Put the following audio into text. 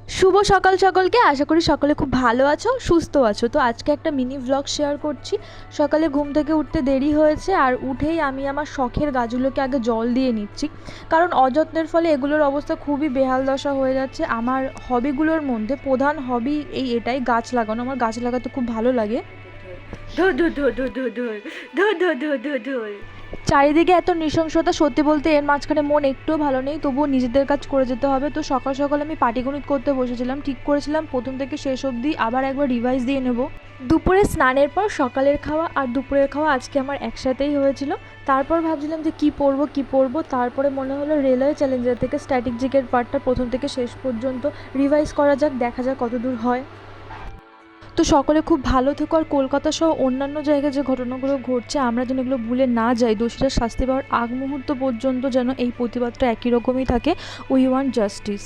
শুভ সকাল সকলকে, আশা করি সকলে খুব ভালো আছো, সুস্থ আছো। তো আজকে একটা মিনি ভ্লগ শেয়ার করছি। সকালে ঘুম থেকে উঠতে দেরি হয়েছে, আর উঠেই আমি আমার শখের গাছগুলোকে আগে জল দিয়ে নিচ্ছি, কারণ অযত্নের ফলে এগুলোর অবস্থা খুবই বেহাল দশা হয়ে যাচ্ছে। আমার হবিগুলোর মধ্যে প্রধান হবি এটাই, গাছ লাগানো। আমার গাছ লাগাতে খুব ভালো লাগে। ধুর ধুর ধুর ধুর ধুর ধুর ধুর ধুর ধুর ধুর ধুর। চারিদিকে এত নৃশংসতা, সত্যি বলতে এর মাঝখানে মন একটুও ভালো নেই, তবুও নিজেদের কাজ করে যেতে হবে। তো সকাল সকাল আমি পাটিগণিত করতে বসেছিলাম, ঠিক করেছিলাম প্রথম থেকে শেষ অবধি আবার একবার রিভাইজ দিয়ে নেব। দুপুরে স্নানের পর সকালের খাওয়া আর দুপুরের খাওয়া আজকে আমার একসাথেই হয়েছিল। তারপর ভাবছিলাম যে কী পড়বো, তারপরে মনে হলো রেলওয়ে চ্যালেঞ্জার থেকে স্ট্র্যাটেজিকের পার্টটা প্রথম থেকে শেষ পর্যন্ত রিভাইজ করা যাক, দেখা যাক কত দূর হয়। তো সকলে খুব ভালো থেকো, আর কলকাতা সহ অন্যান্য জায়গায় যে ঘটনাগুলো ঘটছে আমরা যেন এগুলো ভুলে না যাই। দোষীরা শাস্তি পাওয়ার আগ মুহূর্ত পর্যন্ত যেন এই প্রতিবাদটা একই রকমই থাকে। We want justice.